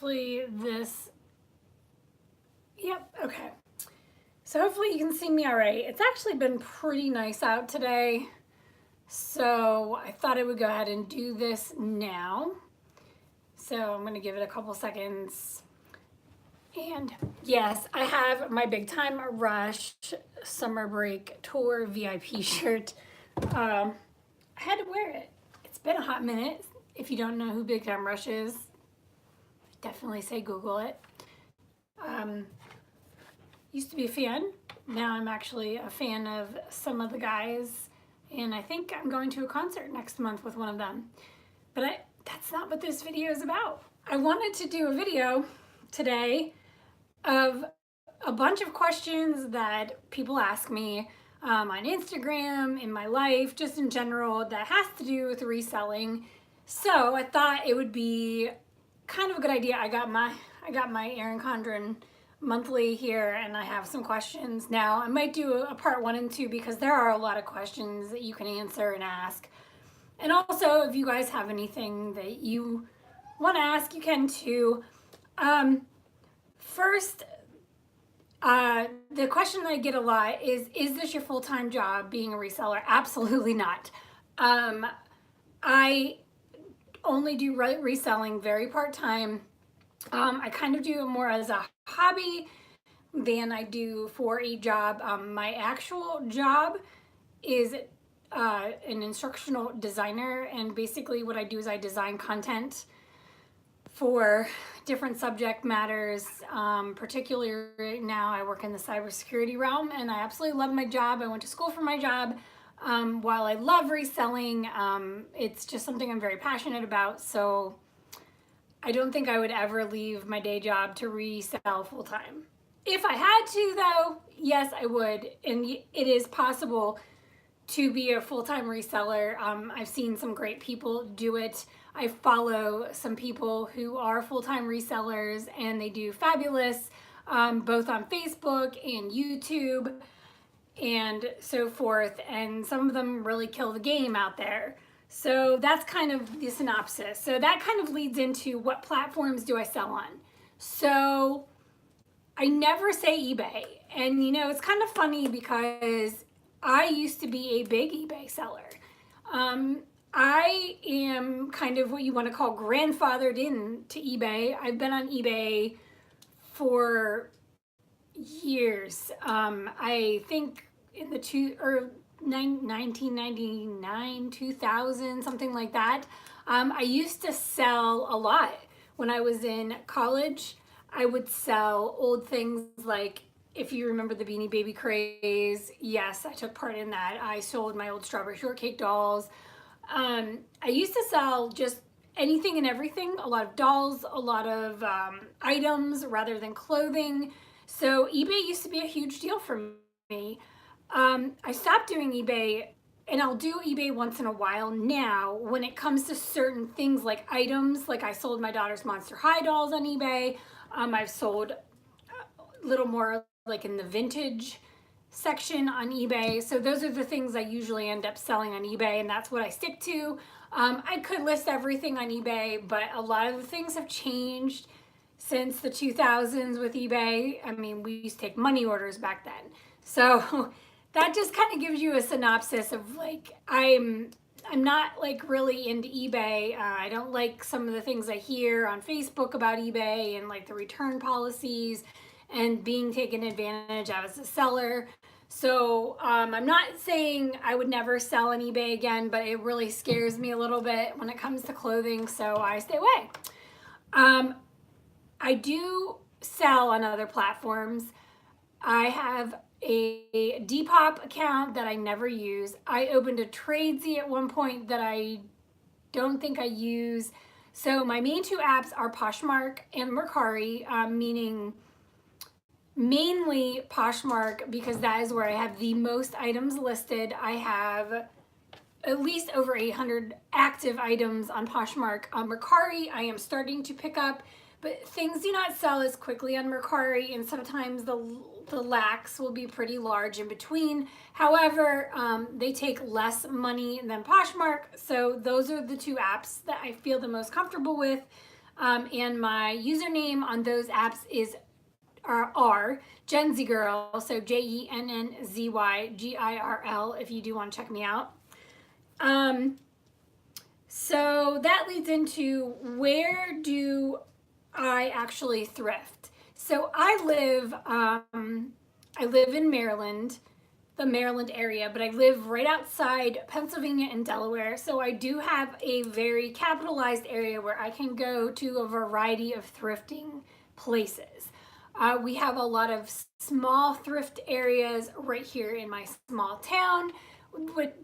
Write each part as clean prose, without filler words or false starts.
hopefully this, yep, okay. So hopefully you can see me all right. It's actually been pretty nice out today, so I thought I would go ahead and do this now. So I'm gonna give it a couple seconds. And yes, I have my Big Time Rush Summer Break Tour VIP shirt. I had to wear it. It's been a hot minute. If you don't know who Big Time Rush is, definitely say Google it. Used to be a fan. Now I'm actually a fan of some of the guys, and I think I'm going to a concert next month with one of them. But that's not what this video is about. I wanted to do a video today of a bunch of questions that people ask me on Instagram, in my life, just in general, that has to do with reselling. So I thought it would be kind of a good idea. I got my Erin Condren monthly here, and I have some questions. Now I might do a part 1 and 2 because there are a lot of questions that you can answer and ask. And also, if you guys have anything that you want to ask, you can too. First, the question that I get a lot is this your full-time job, being a reseller? Absolutely not. I only do reselling very part-time. I kind of do it more as a hobby than I do for a job. My actual job is an instructional designer, and basically what I do is I design content for different subject matters. Particularly right now I work in the cybersecurity realm, and I absolutely love my job. I went to school for my job. While I love reselling, it's just something I'm very passionate about, so I don't think I would ever leave my day job to resell full-time. If I had to though, yes I would, and it is possible to be a full-time reseller. I've seen some great people do it. I follow some people who are full-time resellers, and they do fabulous, both on Facebook and YouTube and so forth, and some of them really kill the game out there. So that's kind of the synopsis. So that kind of leads into what platforms do I sell on. So I never say eBay, and you know, it's kind of funny because I used to be a big eBay seller. I am kind of what you want to call grandfathered into eBay. I've been on eBay for years. I think in the 1999, 2000, something like that. I used to sell a lot. When I was in college, I would sell old things like, if you remember the Beanie Baby craze, yes, I took part in that. I sold my old strawberry shortcake dolls. I used to sell just anything and everything, a lot of dolls, a lot of items rather than clothing. So eBay used to be a huge deal for me. I stopped doing eBay, and I'll do eBay once in a while now when it comes to certain things like items. Like I sold my daughter's Monster High dolls on eBay. I've sold a little more like in the vintage section on eBay. So those are the things I usually end up selling on eBay, and that's what I stick to. I could list everything on eBay, but a lot of the things have changed since the 2000s with eBay. I mean, we used to take money orders back then. So that just kind of gives you a synopsis of like, I'm not like really into eBay. I don't like some of the things I hear on Facebook about eBay and like the return policies and being taken advantage of as a seller. So I'm not saying I would never sell on eBay again, but it really scares me a little bit when it comes to clothing, so I stay away. I do sell on other platforms. I have a Depop account that I never use. I opened a Tradesy at one point that I don't think I use. So my main 2 apps are Poshmark and Mercari, meaning mainly Poshmark because that is where I have the most items listed. I have at least over 800 active items on Poshmark. On Mercari, I am starting to pick up, but things do not sell as quickly on Mercari, and sometimes the lacks will be pretty large in between. However, they take less money than Poshmark, so those are the 2 apps that I feel the most comfortable with. And my username on those apps is are Gen Z Girl, so JENNZYGIRL if you do want to check me out. So that leads into, where do I actually thrift? So I live in Maryland, the Maryland area, but I live right outside Pennsylvania and Delaware. So I do have a very capitalized area where I can go to a variety of thrifting places. We have a lot of small thrift areas right here in my small town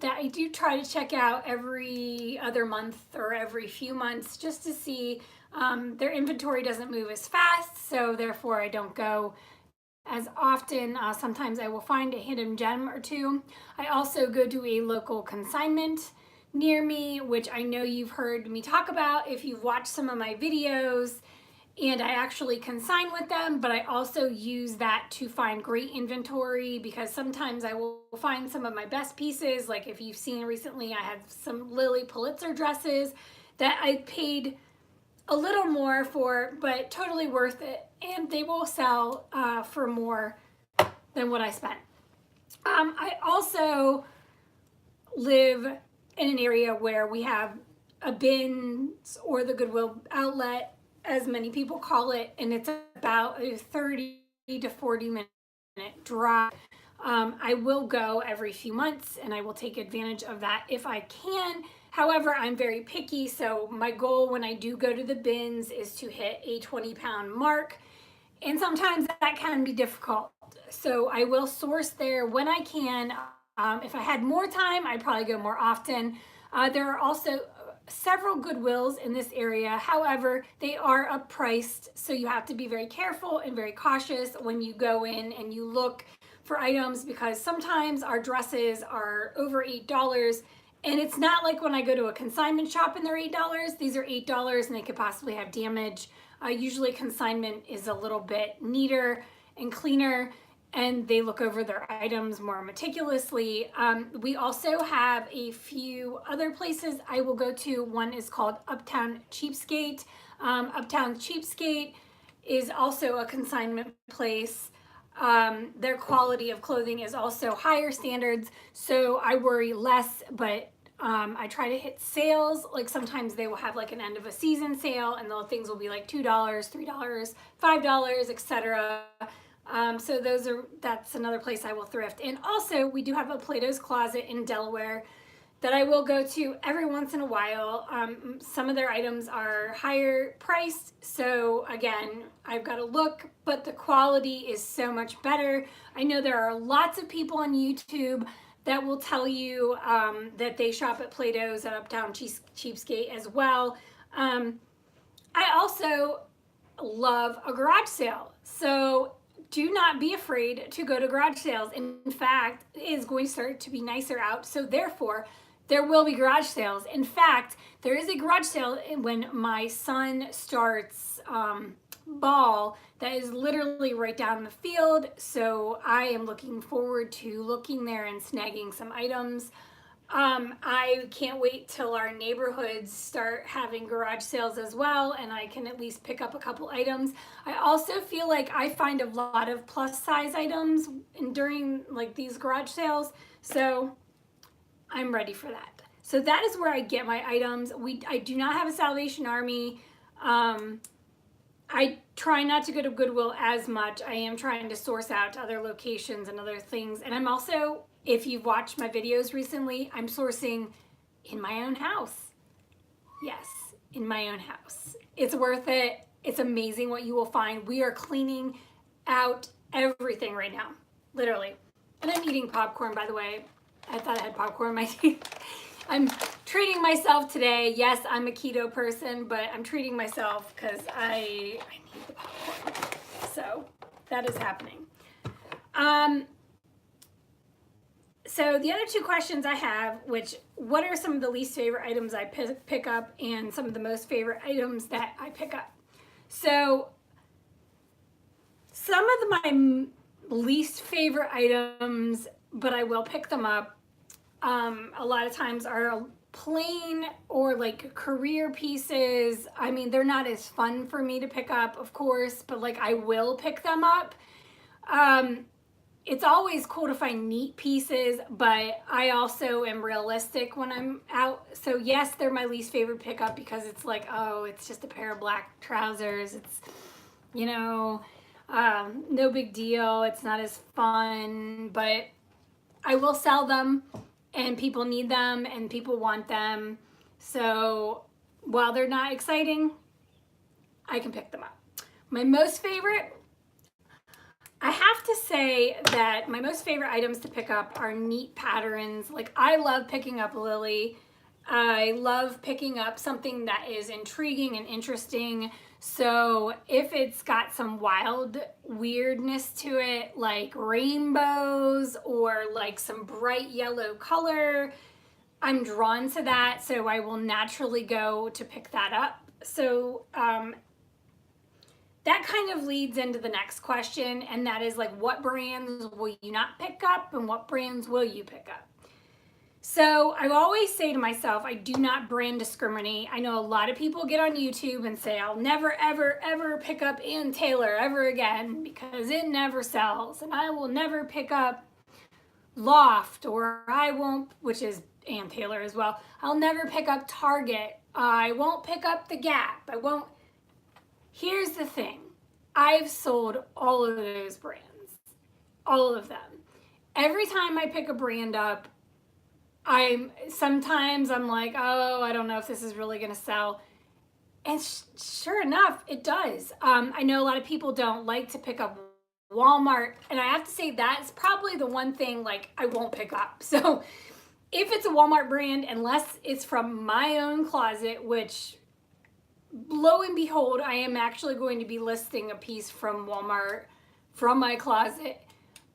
that I do try to check out every other month or every few months, just to see. Their inventory doesn't move as fast, so therefore I don't go as often. Sometimes I will find a hidden gem or two. I also go to a local consignment near me, which I know you've heard me talk about if you've watched some of my videos, and I actually consign with them, but I also use that to find great inventory, because sometimes I will find some of my best pieces. Like if you've seen recently, I had some Lily Pulitzer dresses that I paid a little more for, but totally worth it, and they will sell for more than what I spent. I also live in an area where we have a bins, or the Goodwill outlet, as many people call it, and it's about a 30 to 40 minute drive. I will go every few months, and I will take advantage of that if I can. However, I'm very picky, so my goal when I do go to the bins is to hit a 20-pound mark, and sometimes that can be difficult. So I will source there when I can. If I had more time, I'd probably go more often. There are also several Goodwills in this area. However, they are uppriced, so you have to be very careful and very cautious when you go in and you look for items, because sometimes our dresses are over $8, and it's not like when I go to a consignment shop and they're $8. These are $8 and they could possibly have damage. Usually consignment is a little bit neater and cleaner, and they look over their items more meticulously. We also have a few other places I will go to. One is called Uptown Cheapskate. Uptown Cheapskate is also a consignment place. Their quality of clothing is also higher standards, so I worry less, but I try to hit sales. Like sometimes they will have like an end of a season sale, and the things will be like $2, $3, $5, etc. So that's another place I will thrift. And also we do have a Plato's Closet in Delaware that I will go to every once in a while. Some of their items are higher priced, so again, I've got to look, but the quality is so much better. I know there are lots of people on YouTube that will tell you that they shop at Plato's at Uptown Cheapskate as well. I also love a garage sale, so do not be afraid to go to garage sales. In fact, it is going to start to be nicer out, so therefore there will be garage sales. In fact, there is a garage sale when my son starts ball that is literally right down the field, so I am looking forward to looking there and snagging some items. I can't wait till our neighborhoods start having garage sales as well, and I can at least pick up a couple items. I also feel like I find a lot of plus size items during like these garage sales, so I'm ready for that. So that is where I get my items. I do not have a Salvation Army. I try not to go to Goodwill as much. I am trying to source out to other locations and other things. And I'm also, if you've watched my videos recently, I'm sourcing in my own house. Yes, in my own house. It's worth it. It's amazing what you will find. We are cleaning out everything right now, literally. And I'm eating popcorn, by the way. I thought I had popcorn in my teeth. I'm treating myself today. Yes, I'm a keto person, but I'm treating myself because I need the popcorn. So that is happening. So the other two questions I have, what are some of the least favorite items I pick up, and some of the most favorite items that I pick up? So some of my least favorite items, but I will pick them up, a lot of times are plain or like career pieces, I mean, they're not as fun for me to pick up, of course, but like I will pick them up. It's always cool to find neat pieces, but I also am realistic when I'm out. So yes, they're my least favorite pickup because it's like, oh, it's just a pair of black trousers. It's, you know, no big deal. It's not as fun, but I will sell them and people need them and people want them. So while they're not exciting, I can pick them up. My most favorite, I have to say that my most favorite items to pick up are neat patterns. Like I love picking up Lily. I love picking up something that is intriguing and interesting. So if it's got some wild weirdness to it, like rainbows or like some bright yellow color, I'm drawn to that. So I will naturally go to pick that up. So that kind of leads into the next question, and that is like, what brands will you not pick up and what brands will you pick up? So I always say to myself, I do not brand discriminate. I know a lot of people get on YouTube and say, I'll never, ever, ever pick up Ann Taylor ever again because it never sells. And I will never pick up Loft, or I won't, which is Ann Taylor as well. I'll never pick up Target. I won't pick up The Gap. I won't. Here's the thing. I've sold all of those brands, all of them. Every time I pick a brand up, sometimes I'm like, oh, I don't know if this is really going to sell. And sure enough, it does. I know a lot of people don't like to pick up Walmart, and I have to say that's probably the one thing like I won't pick up. So if it's a Walmart brand, unless it's from my own closet, which lo and behold, I am actually going to be listing a piece from Walmart from my closet,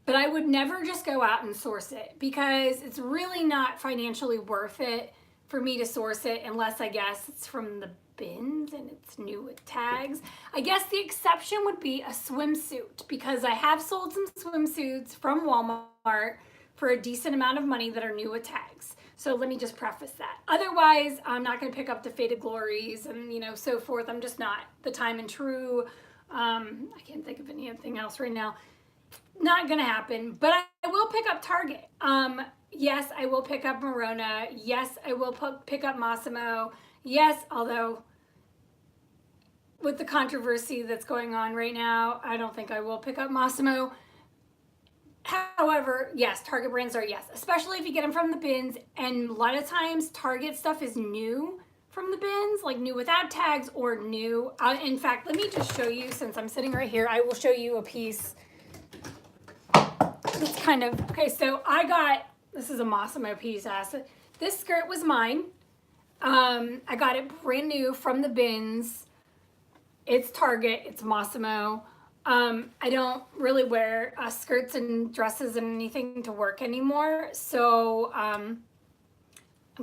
but I would never just go out and source it because it's really not financially worth it for me to source it unless I guess it's from the bins and it's new with tags. I guess the exception would be a swimsuit because I have sold some swimsuits from Walmart for a decent amount of money that are new with tags. So let me just preface that. Otherwise, I'm not going to pick up the Faded Glories and, you know, so forth. I'm just not. The Time and True. I can't think of anything else right now. Not going to happen. But I will pick up Target. Yes, I will pick up Morona. Yes, I will pick up Massimo. Yes, although with the controversy that's going on right now, I don't think I will pick up Massimo. However, yes, Target brands are yes, especially if you get them from the bins. And a lot of times Target stuff is new from the bins, like new without tags or new. In fact, let me just show you, since I'm sitting right here, I will show you a piece. It's kind of, okay, so I got, this is a Massimo piece. This skirt was mine. I got it brand new from the bins. It's Target, it's Massimo. I don't really wear skirts and dresses and anything to work anymore, so I'm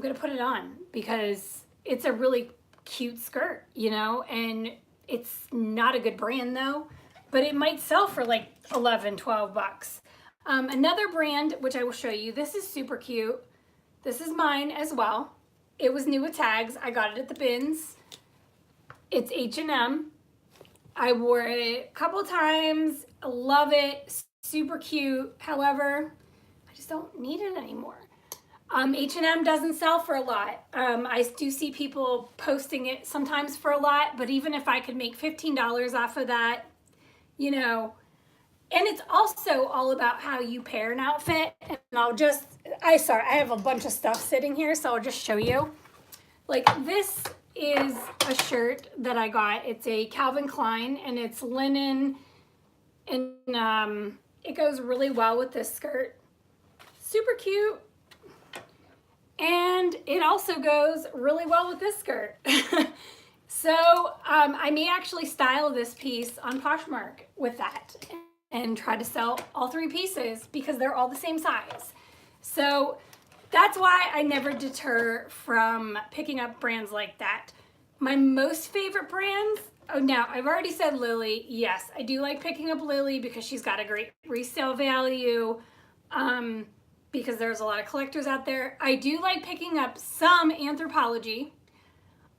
gonna put it on because it's a really cute skirt, you know, and it's not a good brand though, but it might sell for like 11, 12 bucks. Another brand, which I will show you, this is super cute. This is mine as well. It was new with tags. I got it at the bins. It's H&M. I wore it a couple times, love it, super cute. However, I just don't need it anymore. H&M doesn't sell for a lot. I do see people posting it sometimes for a lot, but even if I could make $15 off of that, you know, and it's also all about how you pair an outfit. And I have a bunch of stuff sitting here, so I'll just show you. Like this is a shirt that I got. It's a Calvin Klein and it's linen, and it goes really well with this skirt. Super cute. And it also goes really well with this skirt. So I may actually style this piece on Poshmark with that and try to sell all three pieces because they're all the same size. So that's why I never deter from picking up brands like that. My most favorite brands, oh, now I've already said Lily. Yes, I do like picking up Lily because she's got a great resale value. because there's a lot of collectors out there. I do like picking up some Anthropologie.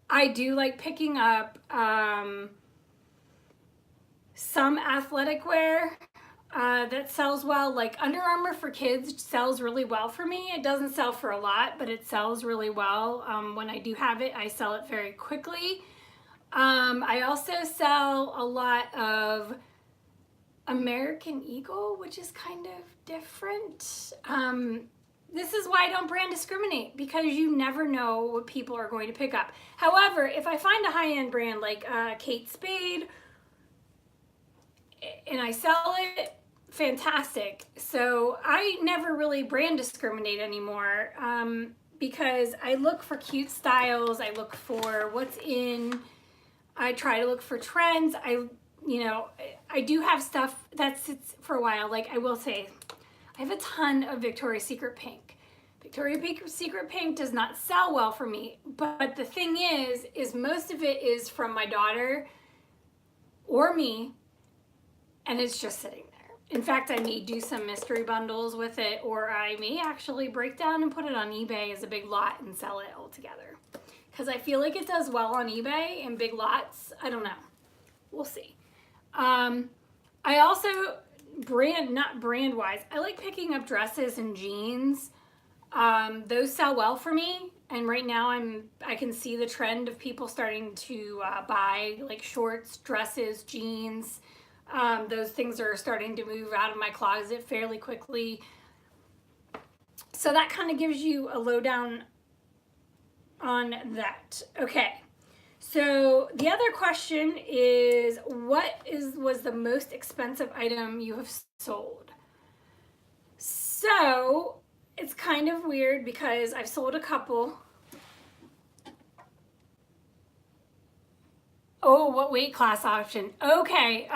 I do like picking up some athletic wear that sells well. Like Under Armour for kids sells really well for me. It doesn't sell for a lot, but it sells really well. When I do have it, I sell it very quickly. I also sell a lot of American Eagle, which is kind of different. This is why I don't brand discriminate, because you never know what people are going to pick up. However, if I find a high-end brand like Kate Spade and I sell it, fantastic. So I never really brand discriminate anymore, because I look for cute styles. I look for what's in. I try to look for trends. I do have stuff that sits for a while. Like I will say, I have a ton of Victoria's Secret pink. Victoria's Secret pink does not sell well for me, but the thing is most of it is from my daughter or me, and it's just sitting there. In fact, I may do some mystery bundles with it, or I may actually break down and put it on eBay as a big lot and sell it all together. Because I feel like it does well on eBay in big lots. I don't know. We'll see. I also not brand wise, I like picking up dresses and jeans. Those sell well for me, and right now I can see the trend of people starting to buy like shorts, dresses, jeans. Those things are starting to move out of my closet fairly quickly. So that kind of gives you a lowdown on that. Okay. So the other question is, what was the most expensive item you have sold? So it's kind of weird because I've sold a couple. Oh, what weight class option? Okay,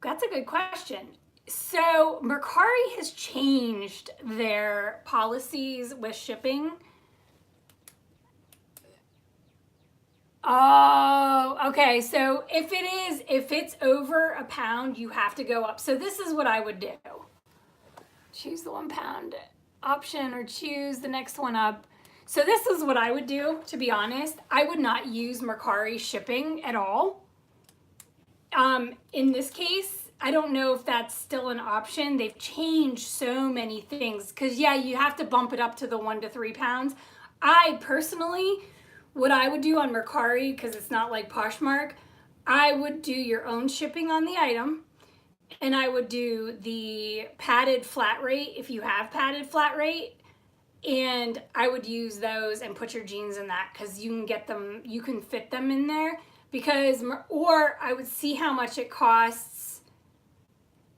that's a good question. So Mercari has changed their policies with shipping. Oh, okay. So if it's over a pound, you have to go up. So this is what I would do. Choose the 1 pound option or choose the next one up. So this is what I would do, to be honest. I would not use Mercari shipping at all. In this case, I don't know if that's still an option. They've changed so many things. Because yeah, you have to bump it up to the 1 to 3 pounds. I personally, what I would do on Mercari, because it's not like Poshmark, I would do your own shipping on the item, and I would do the padded flat rate if you have padded flat rate, and I would use those and put your jeans in that, because you can get them, you can fit them in there, because, or I would see how much it costs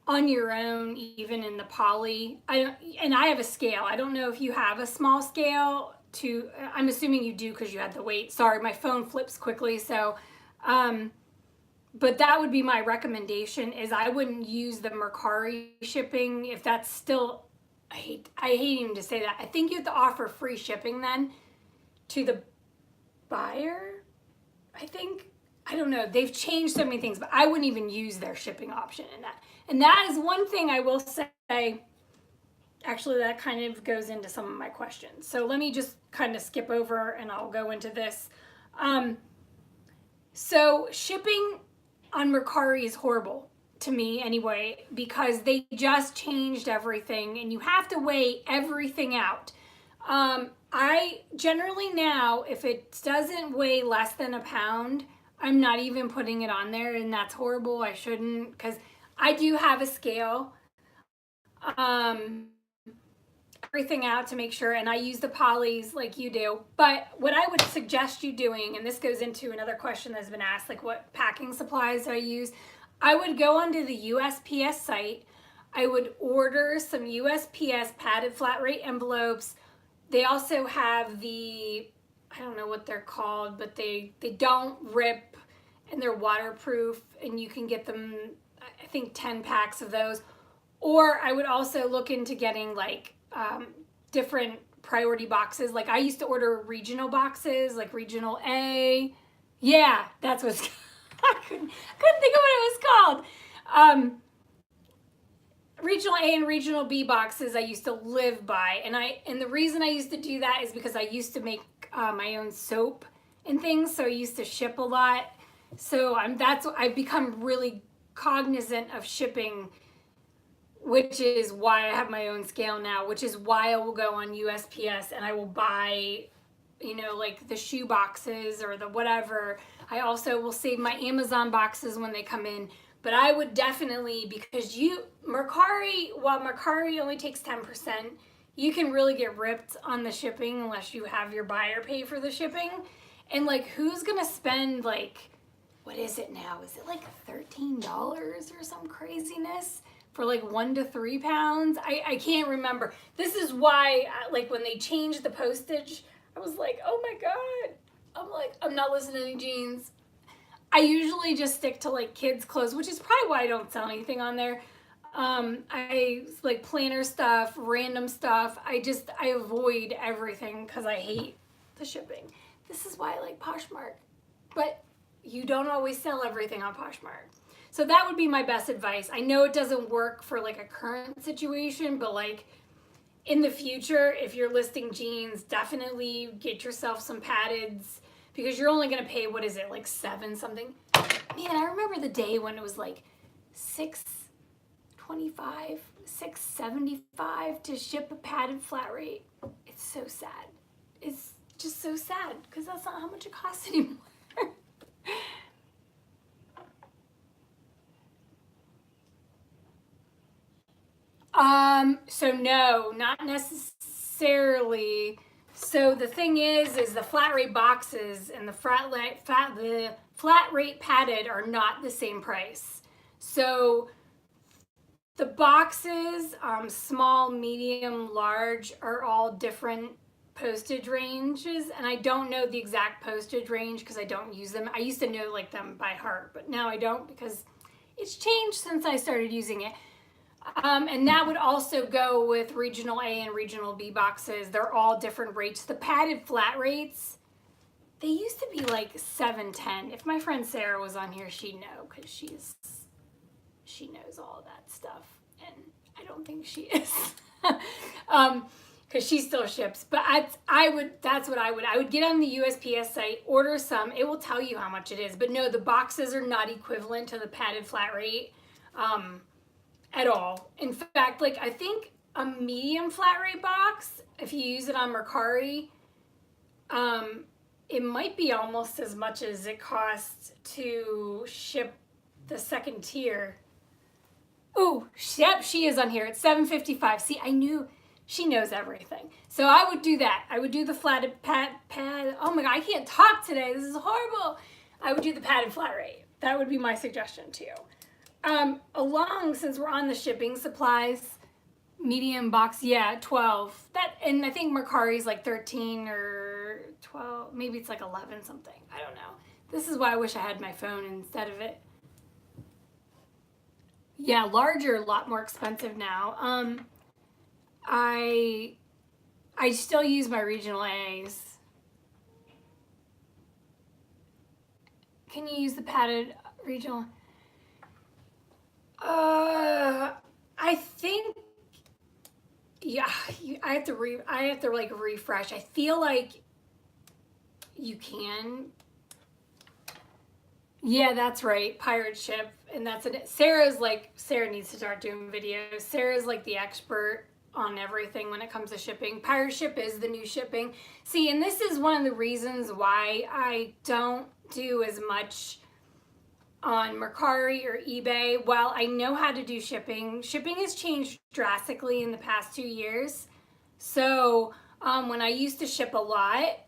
on your own, even in the poly. And I have a scale. I don't know if you have a small scale. I'm assuming you do because you had the weight. Sorry, my phone flips quickly. So, but that would be my recommendation, is I wouldn't use the Mercari shipping if that's still, I hate even to say that. I think you have to offer free shipping then to the buyer, I think. I don't know. They've changed so many things, but I wouldn't even use their shipping option in that. And that is one thing I will say. Actually, that kind of goes into some of my questions. So let me just kind of skip over and I'll go into this. So shipping on Mercari is horrible to me anyway, because they just changed everything and you have to weigh everything out. I generally now, if it doesn't weigh less than a pound, I'm not even putting it on there, and that's horrible. I shouldn't, because I do have a scale. Everything out to make sure, and I use the polys like you do. But what I would suggest you doing, and this goes into another question that's been asked, like what packing supplies do I use? I would go onto the USPS site. I would order some USPS padded flat rate envelopes. They also have the, I don't know what they're called, but they don't rip and they're waterproof, and you can get them, I think 10 packs of those. Or I would also look into getting like different priority boxes. Like I used to order regional boxes, like regional A. Yeah, that's what's, I couldn't think of what it was called. regional A and regional B boxes I used to live by, and the reason I used to do that is because I used to make my own soap and things, so I used to ship a lot. So I've become really cognizant of shipping, which is why I have my own scale now, which is why I will go on USPS and I will buy, you know, like the shoe boxes or the whatever. I also will save my Amazon boxes when they come in. But I would definitely, because mercari, while mercari only takes 10%, you can really get ripped on the shipping unless you have your buyer pay for the shipping. And like, who's gonna spend like, what is it now? Is it like $13 or some craziness for like 1 to 3 pounds? I can't remember. This is why, like, when they changed the postage, I was like, oh my God. I'm like, I'm not listening to any jeans. I usually just stick to like kids' clothes, which is probably why I don't sell anything on there. I like planner stuff, random stuff. I avoid everything because I hate the shipping. This is why I like Poshmark. But you don't always sell everything on Poshmark. So that would be my best advice. I know it doesn't work for like a current situation, but like in the future, if you're listing jeans, definitely get yourself some paddeds, because you're only going to pay, what is it, like 7 something? Man, I remember the day when it was like $6.25, $6.75 to ship a padded flat rate. It's so sad. It's just so sad because that's not how much it costs anymore. So no, not necessarily. So the thing is the flat rate boxes and the flat rate padded are not the same price. So the boxes, small, medium, large, are all different postage ranges, and I don't know the exact postage range because I don't use them. I used to know like them by heart, but now I don't because it's changed since I started using it. And that would also go with regional A and regional B boxes. They're all different rates. The padded flat rates, they used to be like $7.10. If my friend Sarah was on here, she'd know because she knows all of that stuff, and I don't think she is, because she still ships. But that's what I would get on the USPS site, order some. It will tell you how much it is. But no, the boxes are not equivalent to the padded flat rate. At all. In fact, like I think a medium flat rate box, if you use it on Mercari, it might be almost as much as it costs to ship the second tier. Ooh, yep, she is on here. It's $7.55. See, I knew she knows everything. So I would do that. I would do the flatted pad. Oh my God, I can't talk today. This is horrible. I would do the padded flat rate. That would be my suggestion to you. Since we're on the shipping supplies, medium box, yeah, 12. And I think Mercari's like 13 or 12, maybe it's like 11 something. I don't know. This is why I wish I had my phone instead of it. Yeah, larger, a lot more expensive now. I still use my regional A's. Can you use the padded regional? I think, yeah, I have to like refresh. I feel like you can. Yeah, that's right. Pirate ship. And that's it. Sarah needs to start doing videos. Sarah's like the expert on everything when it comes to shipping. Pirate ship is the new shipping. See, and this is one of the reasons why I don't do as much on Mercari or eBay. While I know how to do shipping has changed drastically in the past 2 years. So when I used to ship a lot,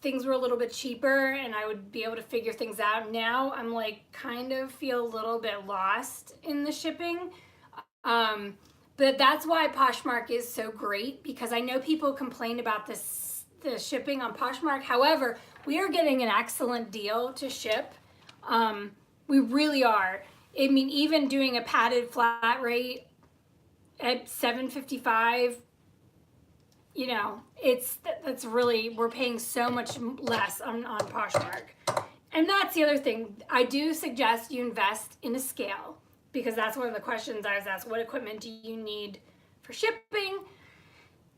things were a little bit cheaper and I would be able to figure things out. Now I'm like kind of feel a little bit lost in the shipping. But that's why Poshmark is so great, because I know people complain about the shipping on Poshmark. However, we are getting an excellent deal to ship. We really are. I mean, even doing a padded flat rate at $7.55, you know, that's really, we're paying so much less on Poshmark. And that's the other thing. I do suggest you invest in a scale. because that's one of the questions I was asked. What equipment do you need for shipping?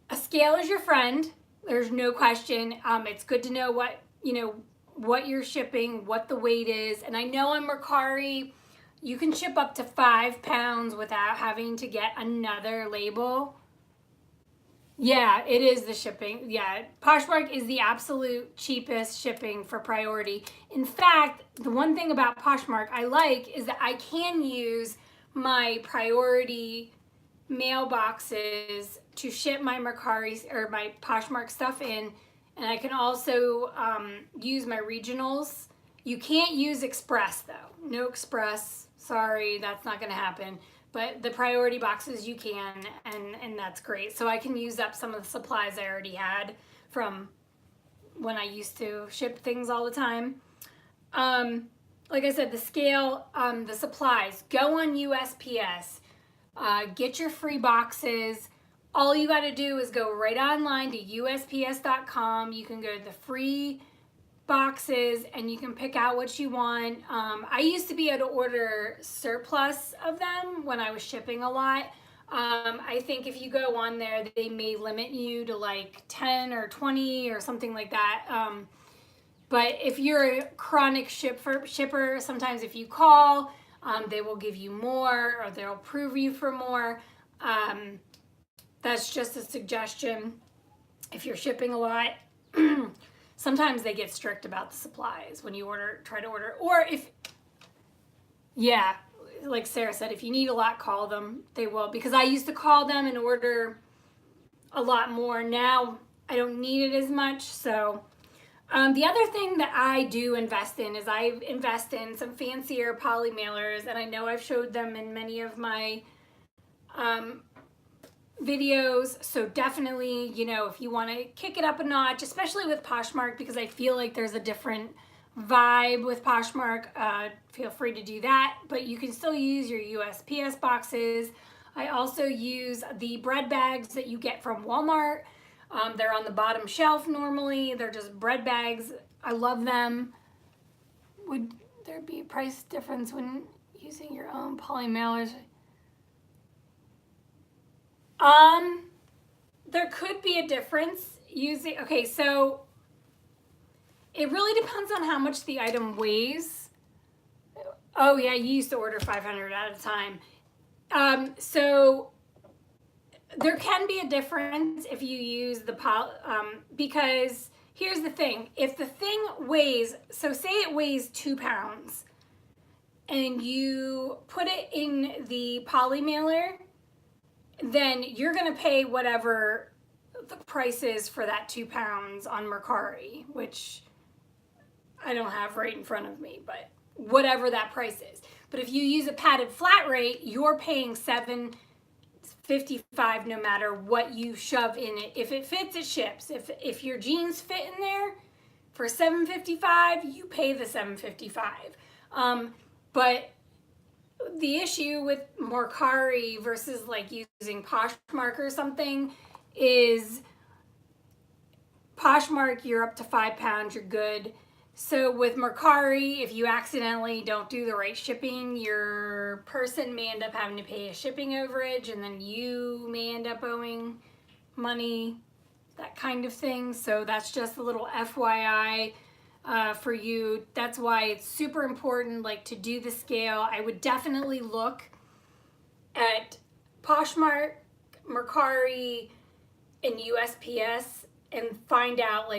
A scale is your friend. There's no question. It's good to know what you're shipping, what the weight is. And I know on Mercari, you can ship up to 5 pounds without having to get another label. Yeah, it is the shipping. Yeah, Poshmark is the absolute cheapest shipping for priority. In fact, the one thing about Poshmark I like is that I can use my priority mailboxes to ship my Mercari or my Poshmark stuff in, and I can also use my regionals. You can't use Express though. No Express. Sorry, that's not going to happen. But the priority boxes you can, and that's great. So I can use up some of the supplies I already had from when I used to ship things all the time. Like I said, the scale, the supplies, go on USPS, get your free boxes. All you got to do is go right online to USPS.com. You can go to the free boxes and you can pick out what you want. I used to be able to order surplus of them when I was shipping a lot. I think if you go on there, they may limit you to like 10 or 20 or something like that. But if you're a chronic shipper, sometimes if you call, they will give you more or they'll approve you for more. That's just a suggestion. If you're shipping a lot, sometimes they get strict about the supplies when you try to order. Or yeah, like Sarah said, if you need a lot, call them. They will. Because I used to call them and order a lot more. Now I don't need it as much. So the other thing that I do invest in is I invest in some fancier poly mailers. And I know I've showed them in many of my videos. So definitely, if you want to kick it up a notch, especially with Poshmark, because I feel like there's a different vibe with Poshmark, feel free to do that. But you can still use your USPS boxes. I also use the bread bags that you get from Walmart. They're on the bottom shelf normally. They're just bread bags. I love them. Would there be a price difference when using your own poly mailers? There could be a difference okay, so it really depends on how much the item weighs. Oh yeah, you used to order 500 at a time. So there can be a difference if you use the because here's the thing. If the thing weighs, so say it weighs 2 pounds and you put it in the poly mailer, then you're going to pay whatever the price is for that 2 pounds on Mercari, which I don't have right in front of me, but whatever that price is. But if you use a padded flat rate, you're paying $7.55 no matter what you shove in it. If it fits, it ships. If your jeans fit in there for $7.55, you pay the $7.55. But the issue with Mercari versus like using Poshmark or something is Poshmark, you're up to 5 pounds, you're good. So with Mercari, if you accidentally don't do the right shipping, your person may end up having to pay a shipping overage and then you may end up owing money, that kind of thing. So that's just a little FYI for you. That's why it's super important to do the scale. I would definitely look at Poshmark, Mercari, and USPS and find out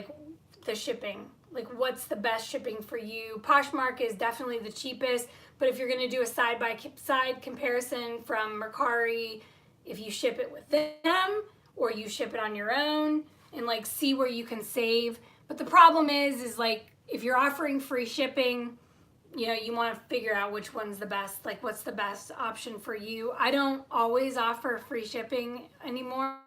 the shipping. What's the best shipping for you. Poshmark is definitely the cheapest, but if you're going to do a side-by-side comparison from Mercari, if you ship it with them or you ship it on your own and see where you can save. But the problem is if you're offering free shipping, you want to figure out which one's the best, what's the best option for you. I don't always offer free shipping anymore.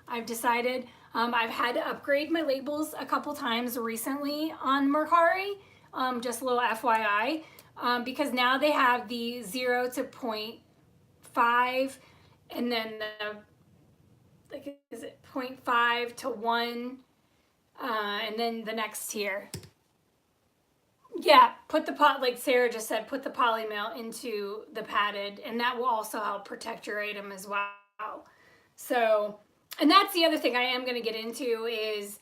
I've decided. I've had to upgrade my labels a couple times recently on Mercari, just a little FYI, because now they have the 0 to 0.5 and then is it 0.5 to 1 and then the next tier. Yeah, put the pot, like Sarah just said, put the poly mail into the padded, and that will also help protect your item as well. So, and that's the other thing I am going to get into is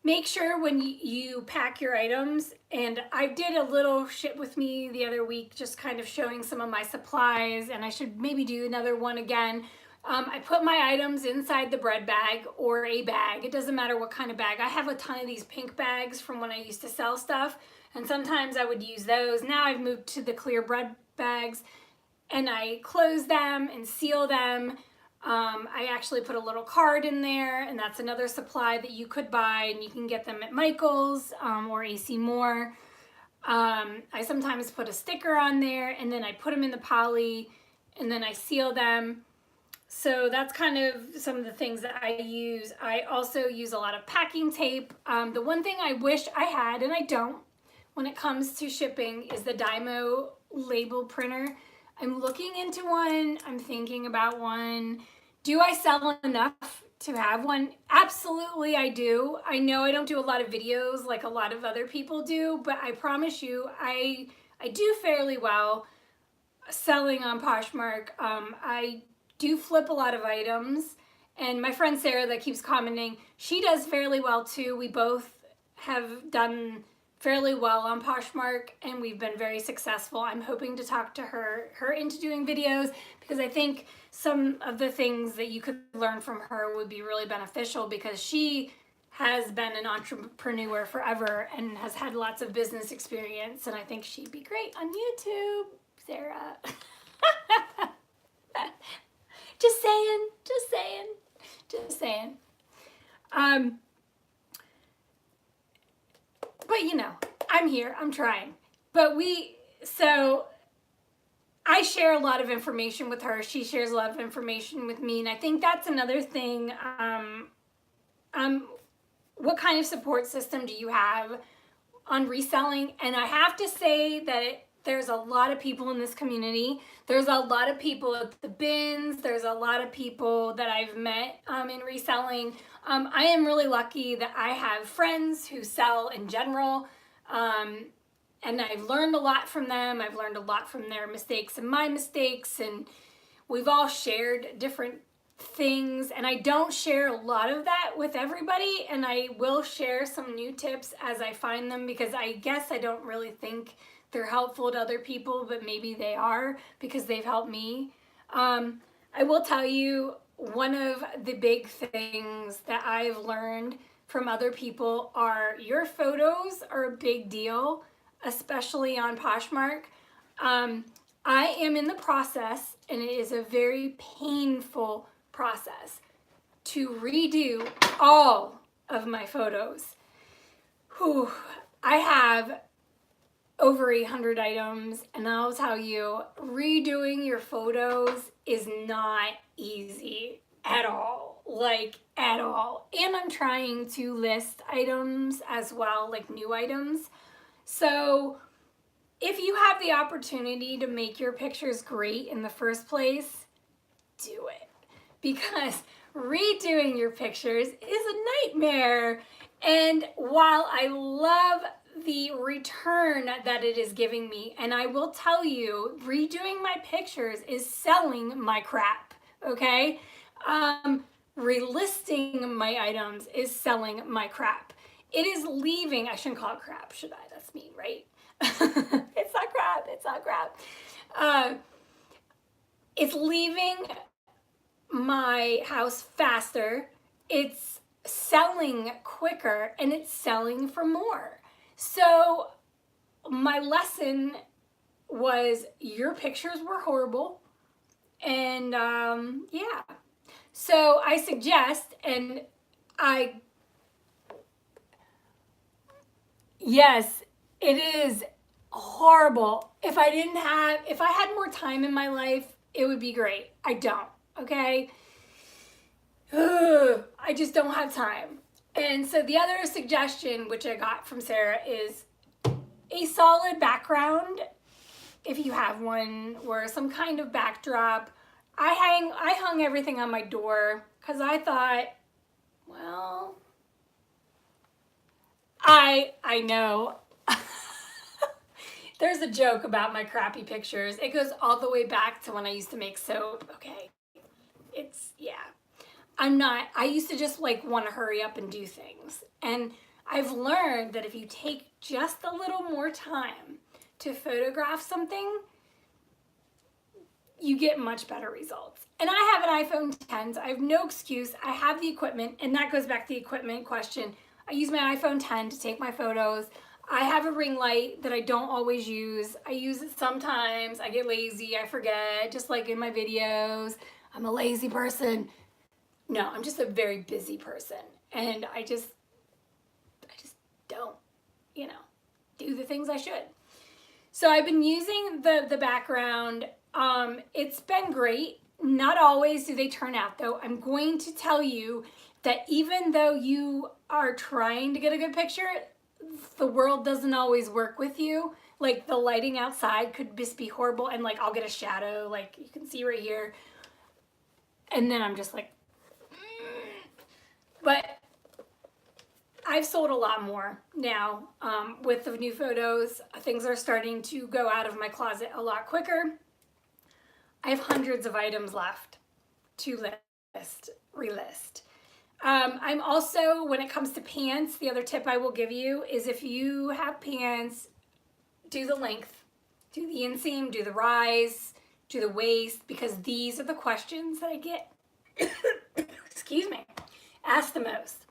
make sure when you pack your items, and I did a little shit with me the other week, just kind of showing some of my supplies, and I should maybe do another one again. I put my items inside the bread bag or a bag. It doesn't matter what kind of bag. I have a ton of these pink bags from when I used to sell stuff, and sometimes I would use those. Now I've moved to the clear bread bags, and I close them and seal them. I actually put a little card in there, and that's another supply that you could buy, and you can get them at Michael's or AC Moore. I sometimes put a sticker on there, and then I put them in the poly, and then I seal them. So that's kind of some of the things that I use. I also use a lot of packing tape. The one thing I wish I had, and I don't, when it comes to shipping, is the Dymo label printer. I'm looking into one. I'm thinking about one. Do I sell enough to have one? Absolutely I do. I know I don't do a lot of videos like a lot of other people do, but I promise you I do fairly well selling on Poshmark. I do flip a lot of items, and my friend Sarah that keeps commenting, she does fairly well too. We both have done fairly well on Poshmark, and we've been very successful. I'm hoping to talk to her into doing videos, because I think some of the things that you could learn from her would be really beneficial, because she has been an entrepreneur forever and has had lots of business experience, and I think she'd be great on YouTube, Sarah. Just saying, just saying, just saying. But you know, I'm here, I'm trying. But so I share a lot of information with her. She shares a lot of information with me. And I think that's another thing. What kind of support system do you have on reselling? And I have to say that there's a lot of people in this community. There's a lot of people at the bins. There's a lot of people that I've met in reselling. I am really lucky that I have friends who sell in general. And I've learned a lot from them. I've learned a lot from their mistakes and my mistakes. And we've all shared different things. And I don't share a lot of that with everybody. And I will share some new tips as I find them, because I guess I don't really think they're helpful to other people, but maybe they are, because they've helped me. I will tell you, one of the big things that I've learned from other people are your photos are a big deal, especially on Poshmark. I am in the process, and it is a very painful process, to redo all of my photos. Whew, I have over 800 items, and I'll tell you, redoing your photos is not easy at all, like at all. And I'm trying to list items as well, like new items. So if you have the opportunity to make your pictures great in the first place, do it, because redoing your pictures is a nightmare. And while I love the return that it is giving me, and I will tell you, redoing my pictures is selling my crap, okay? Relisting my items is selling my crap. It is leaving, I shouldn't call it crap, should I? That's mean, right? It's not crap, it's not crap. It's leaving my house faster, it's selling quicker, and it's selling for more. So my lesson was, your pictures were horrible, and yeah. So I suggest, and yes, it is horrible. If I had more time in my life, it would be great. I don't, okay? Ugh, I just don't have time. And so the other suggestion, which I got from Sarah, is a solid background, if you have one, or some kind of backdrop. I hung everything on my door, because I thought, well, I know. There's a joke about my crappy pictures. It goes all the way back to when I used to make soap. Okay. Yeah. I used to just like want to hurry up and do things. And I've learned that if you take just a little more time to photograph something, you get much better results. And I have an iPhone 10, so I have no excuse. I have the equipment, and that goes back to the equipment question. I use my iPhone 10 to take my photos. I have a ring light that I don't always use. I use it sometimes. I get lazy. I forget, just like in my videos. I'm a lazy person. No, I'm just a very busy person. And I just don't, do the things I should. So I've been using the background. It's been great. Not always do they turn out though. I'm going to tell you that even though you are trying to get a good picture, the world doesn't always work with you. Like the lighting outside could just be horrible, and like I'll get a shadow, like you can see right here. And then I'm just like, but I've sold a lot more now with the new photos. Things are starting to go out of my closet a lot quicker. I have hundreds of items left to relist. I'm also, when it comes to pants, the other tip I will give you is if you have pants, do the length, do the inseam, do the rise, do the waist, because these are the questions that I get, excuse me, asked the most.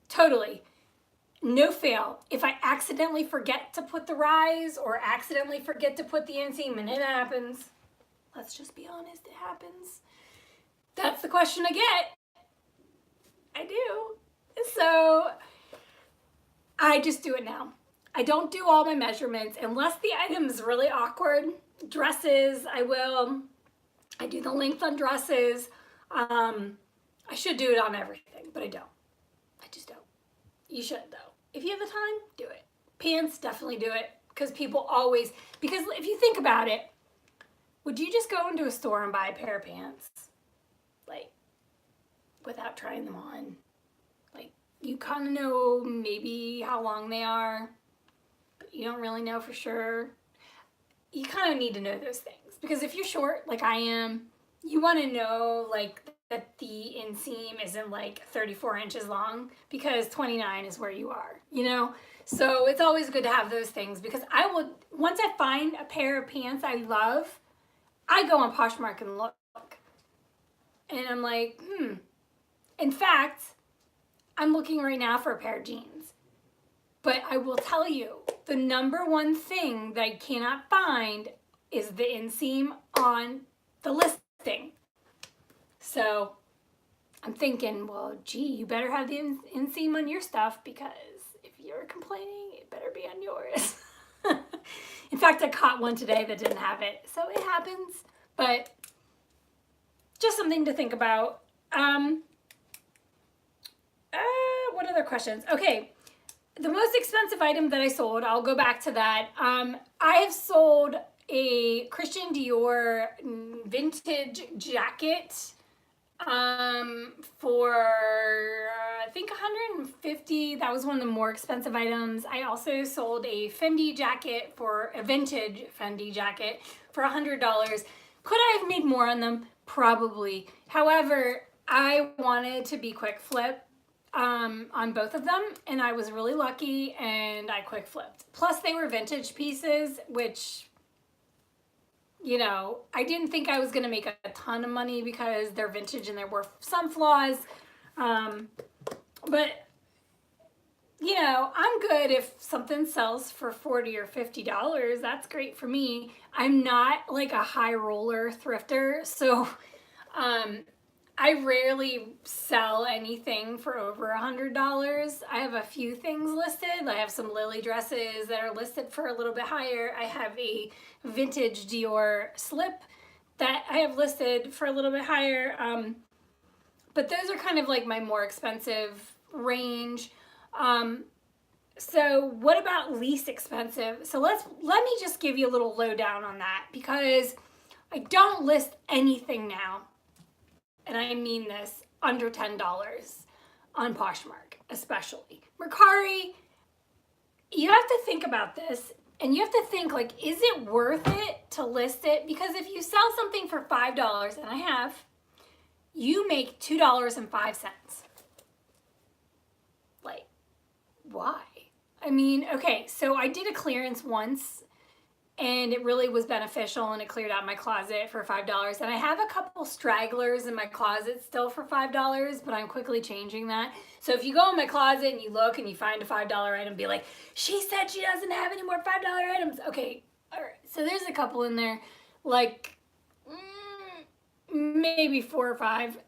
Totally. No fail. If I accidentally forget to put the rise or accidentally forget to put the inseam, and it happens, let's just be honest, it happens. That's the question I get. I do. So I just do it now. I don't do all my measurements unless the item is really awkward. Dresses, I will. I do the length on dresses. I should do it on everything, but I don't. I just don't. You should though. If you have the time, do it. Pants, definitely do it. Because if you think about it, would you just go into a store and buy a pair of pants? Like, without trying them on? Like, you kind of know maybe how long they are, but you don't really know for sure. You kind of need to know those things. Because if you're short, like I am, you want to know, like, that the inseam isn't like 34 inches long, because 29 is where you are, So it's always good to have those things, because once I find a pair of pants I love, I go on Poshmark and look. And I'm like, In fact, I'm looking right now for a pair of jeans. But I will tell you, the number one thing that I cannot find is the inseam on the listing. So I'm thinking, well, gee, you better have the inseam on your stuff, because if you're complaining, it better be on yours. In fact, I caught one today that didn't have it. So it happens, but just something to think about. What other questions? Okay, the most expensive item that I sold, I'll go back to that. I have sold a Christian Dior vintage jacket for I think $150. That was one of the more expensive items. I also sold a vintage Fendi jacket for $100. Could I have made more on them? Probably. However, I wanted to be quick flip on both of them, and I was really lucky, and I quick flipped. Plus, they were vintage pieces, which, I didn't think I was going to make a ton of money because they're vintage and there were some flaws. But, I'm good if something sells for $40 or $50. That's great for me. I'm not like a high roller thrifter, so I rarely sell anything for over $100. I have a few things listed. I have some Lily dresses that are listed for a little bit higher. I have a vintage Dior slip that I have listed for a little bit higher. But those are kind of like my more expensive range. So what about least expensive? So let me just give you a little lowdown on that, because I don't list anything now, and I mean this, under $10 on Poshmark, especially. Mercari, you have to think about this. And you have to think, like, is it worth it to list it? Because if you sell something for $5, and I have, you make $2.05. Like, why? I mean, okay, so I did a clearance once and it really was beneficial and it cleared out my closet for $5. And I have a couple stragglers in my closet still for $5, but I'm quickly changing that. So if you go in my closet and you look and you find a $5 item, be like, she said she doesn't have any more $5 items. Okay, all right. So there's a couple in there, like maybe 4 or 5.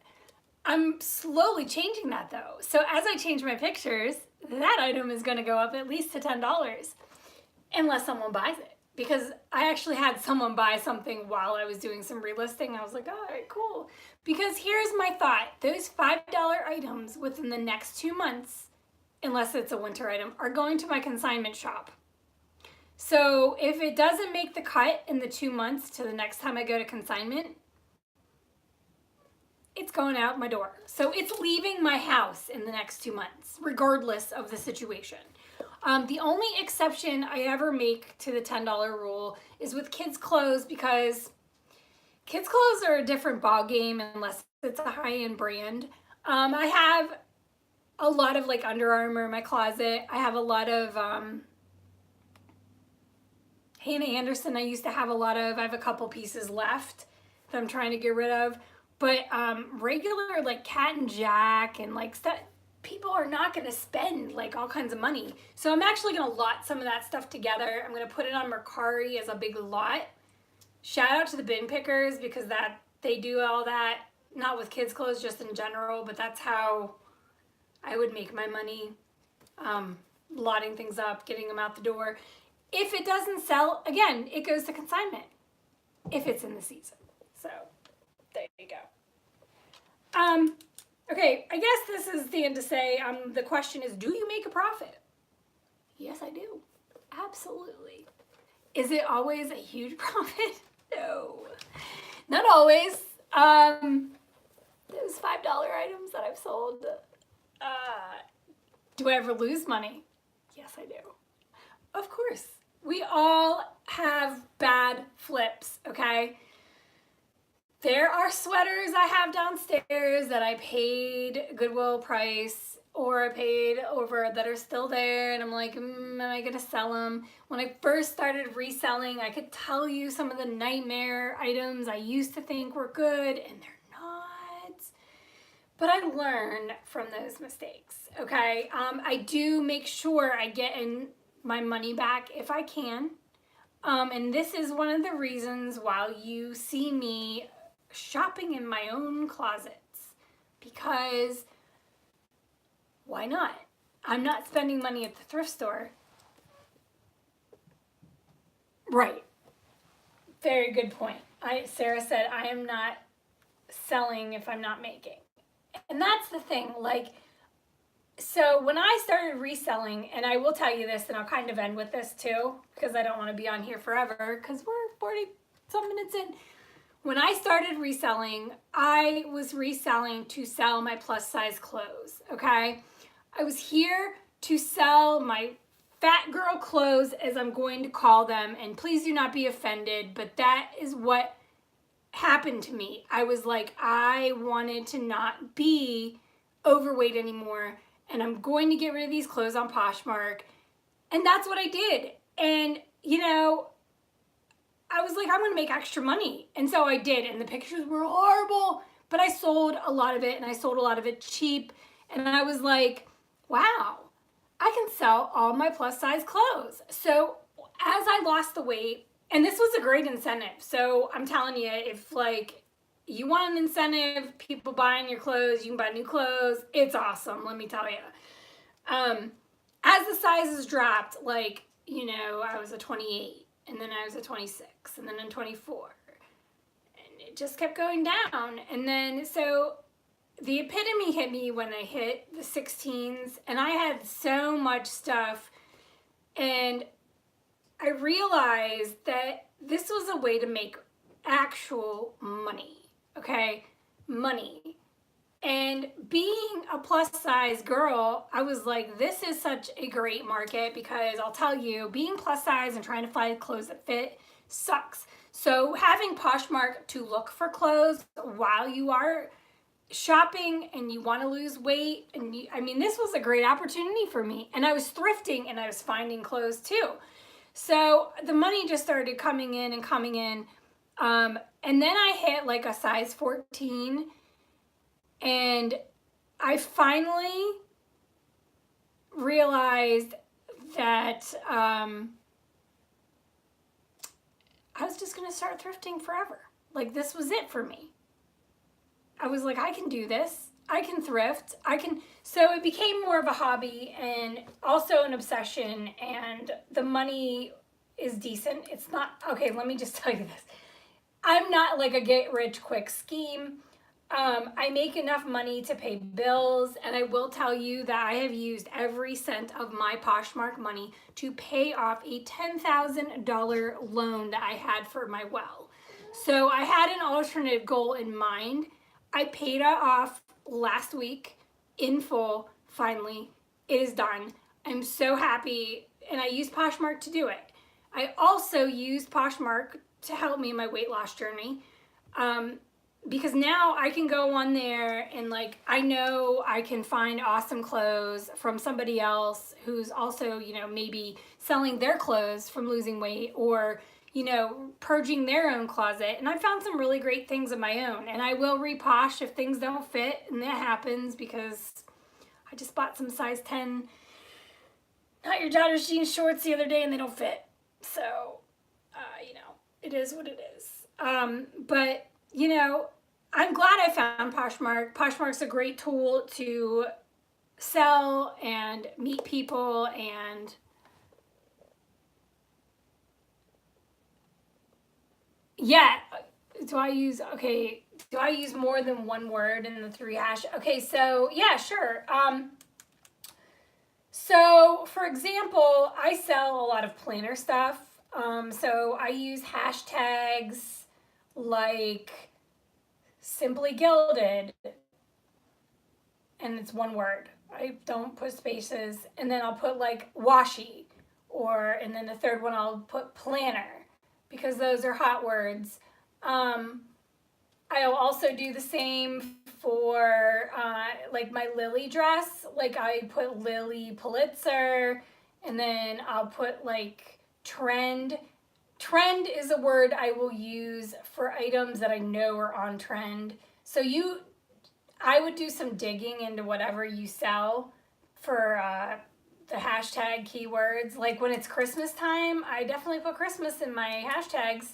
I'm slowly changing that though. So as I change my pictures, that item is going to go up at least to $10 unless someone buys it. Because I actually had someone buy something while I was doing some relisting. I was like, all right, cool. Because here's my thought. Those $5 items within the next 2 months, unless it's a winter item, are going to my consignment shop. So if it doesn't make the cut in the 2 months to the next time I go to consignment, it's going out my door. So it's leaving my house in the next 2 months, regardless of the situation. The only exception I ever make to the $10 rule is with kids' clothes, because kids' clothes are a different ball game unless it's a high-end brand. I have a lot of like Under Armour in my closet. I have a lot of Hannah Anderson I used to have a lot of. I have a couple pieces left that I'm trying to get rid of. But regular like Cat and Jack and like stuff, people are not going to spend like all kinds of money. So I'm actually going to lot some of that stuff together. I'm going to put it on Mercari as a big lot. Shout out to the bin pickers, because that they do all that, not with kids' clothes, just in general, but that's how I would make my money, lotting things up, getting them out the door. If it doesn't sell, again, it goes to consignment if it's in the season. So there you go. Okay, I guess this is the end to say, the question is, do you make a profit? Yes, I do. Absolutely. Is it always a huge profit? No. Not always. Those $5 items that I've sold, do I ever lose money? Yes, I do. Of course. We all have bad flips, okay? There are sweaters I have downstairs that I paid Goodwill price or I paid over that are still there, and I'm like, am I gonna sell them? When I first started reselling, I could tell you some of the nightmare items I used to think were good, and they're not. But I learned from those mistakes, okay? I do make sure I get in my money back if I can. And this is one of the reasons why you see me shopping in my own closets, because why not? I'm not spending money at the thrift store. Right. Very good point. Sarah said, I am not selling if I'm not making. And that's the thing, like, so when I started reselling, and I will tell you this, and I'll kind of end with this too, because I don't want to be on here forever, because we're 40 some minutes in. When I started reselling, I was reselling to sell my plus size clothes, okay? I was here to sell my fat girl clothes, as I'm going to call them, and please do not be offended, but that is what happened to me. I was like, I wanted to not be overweight anymore, and I'm going to get rid of these clothes on Poshmark, and that's what I did. And, you know, I was like, I'm going to make extra money. And so I did. And the pictures were horrible, but I sold a lot of it, and I sold a lot of it cheap. And I was like, wow, I can sell all my plus size clothes. So as I lost the weight, and this was a great incentive. So I'm telling you, if like you want an incentive, people buying your clothes, you can buy new clothes. It's awesome. Let me tell you. As the sizes dropped, like, you know, I was a 28. And then I was a 26, and then a 24, and it just kept going down. And then, so the epitome hit me when I hit the 16s, and I had so much stuff, and I realized that this was a way to make actual money, okay? Money. And being a plus size girl, I was like, this is such a great market because I'll tell you, being plus size and trying to find clothes that fit sucks. So having Poshmark to look for clothes while you are shopping and you want to lose weight, and I mean, this was a great opportunity for me. And I was thrifting and I was finding clothes too. So the money just started coming in and coming in. And then I hit like a size 14, and I finally realized that I was just going to start thrifting forever. Like, this was it for me. I was like, I can do this. I can thrift. So it became more of a hobby and also an obsession, and the money is decent. It's not, okay, let me just tell you this. I'm not like a get rich quick scheme. I make enough money to pay bills, and I will tell you that I have used every cent of my Poshmark money to pay off a $10,000 loan that I had for my well. So I had an alternate goal in mind. I paid it off last week in full, finally. It is done. I'm so happy, and I used Poshmark to do it. I also used Poshmark to help me in my weight loss journey. Because now I can go on there and like, I know I can find awesome clothes from somebody else who's also, you know, maybe selling their clothes from losing weight, or, you know, purging their own closet. And I found some really great things of my own, and I will reposh if things don't fit, and that happens because I just bought some size 10 Not Your Daughter's jeans shorts the other day and they don't fit. So, you know, it is what it is. But, you know, I'm glad I found Poshmark. Poshmark's a great tool to sell and meet people, and yeah, do I use more than one word in the 3 hash? Okay, so yeah, sure. So for example, I sell a lot of planner stuff. So I use hashtags like Simply Gilded, and it's one word. I don't put spaces, and then I'll put like washi, and then the third one I'll put planner, because those are hot words. I'll also do the same for like my Lily dress. Like, I put Lily Pulitzer, and then I'll put like trend. Trend is a word I will use for items that I know are on trend. So I would do some digging into whatever you sell for the hashtag keywords. Like when it's Christmas time, I definitely put Christmas in my hashtags.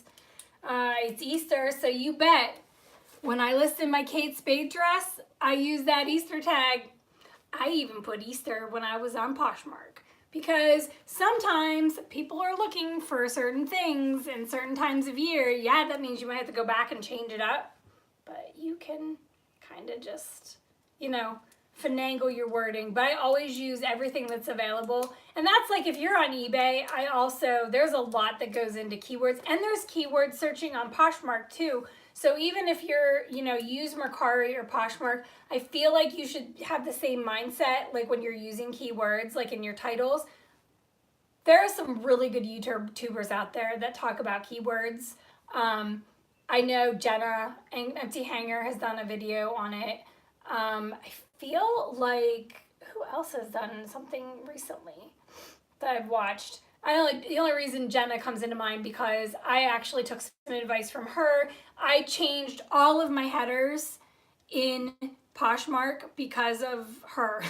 It's Easter, so you bet. When I listed my Kate Spade dress, I used that Easter tag. I even put Easter when I was on Poshmark, because sometimes people are looking for certain things in certain times of year. Yeah, that means you might have to go back and change it up, but you can kind of just, you know, finagle your wording. But I always use everything that's available. And that's like, if you're on eBay, there's a lot that goes into keywords, and there's keyword searching on Poshmark too. So even if you're, you know, use Mercari or Poshmark, I feel like you should have the same mindset, like when you're using keywords, like in your titles. There are some really good YouTubers out there that talk about keywords. I know Jenna Empty Hanger has done a video on it. I feel like, who else has done something recently that I've watched? The only reason Jenna comes into mind because I actually took some advice from her. I changed all of my headers in Poshmark because of her.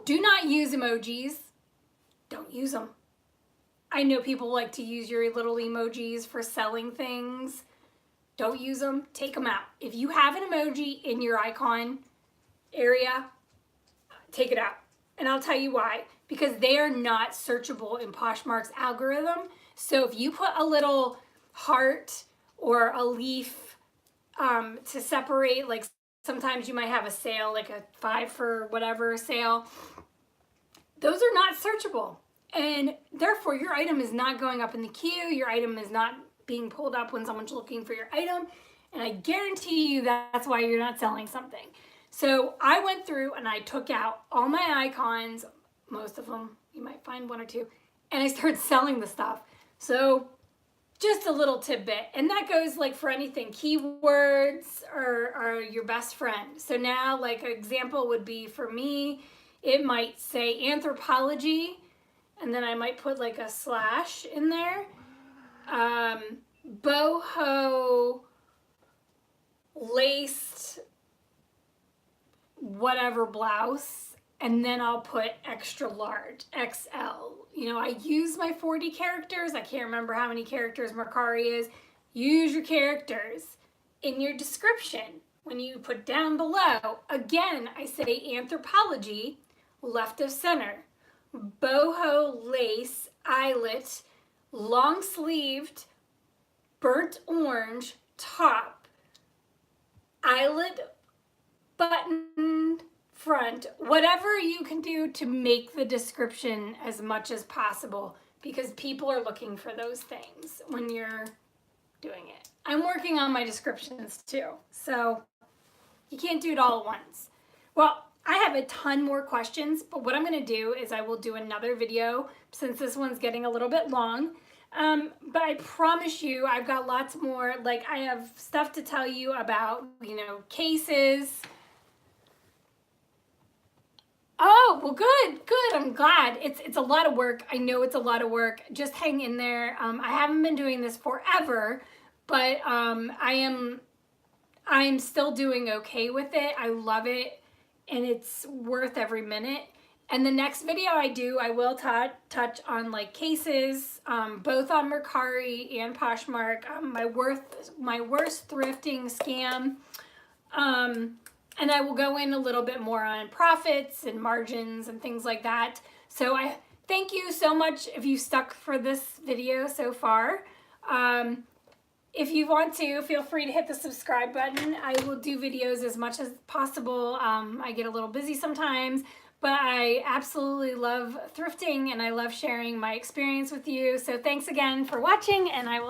Do not use emojis. Don't use them. I know people like to use your little emojis for selling things. Don't use them. Take them out. If you have an emoji in your icon area, take it out. And I'll tell you why. Because they are not searchable in Poshmark's algorithm. So if you put a little heart or a leaf to separate, like sometimes you might have a sale, like a 5 for whatever sale, those are not searchable. And therefore your item is not going up in the queue. Your item is not being pulled up when someone's looking for your item. And I guarantee you that's why you're not selling something. So I went through and I took out all my icons, most of them, you might find one or two, and I started selling the stuff. So just a little tidbit, and that goes like for anything. Keywords are your best friend. So now, like, an example would be for me, it might say anthropology, and then I might put like a slash in there. Boho laced whatever blouse, and then I'll put extra large, XL. You know, I use my 40 characters. I can't remember how many characters Mercari is. Use your characters in your description. When you put down below, again, I say anthropology, left of center, boho lace, eyelet, long sleeved, burnt orange, top, eyelet button front, whatever you can do to make the description as much as possible, because people are looking for those things when you're doing it. I'm working on my descriptions too, so you can't do it all at once. Well, I have a ton more questions, but what I'm going to do is I will do another video since this one's getting a little bit long. But I promise you, I've got lots more. Like, I have stuff to tell you about, you know, cases. Oh, well, good. I'm glad. It's a lot of work. I know it's a lot of work. Just hang in there. I haven't been doing this forever, but I'm still doing okay with it. I love it, and it's worth every minute. And the next video I do, I will touch on like cases, both on Mercari and Poshmark, my worst thrifting scam. And I will go in a little bit more on profits and margins and things like that. So I thank you so much if you stuck for this video so far. If you want to, feel free to hit the subscribe button. I will do videos as much as possible. I get a little busy sometimes, but I absolutely love thrifting and I love sharing my experience with you. So thanks again for watching, and I will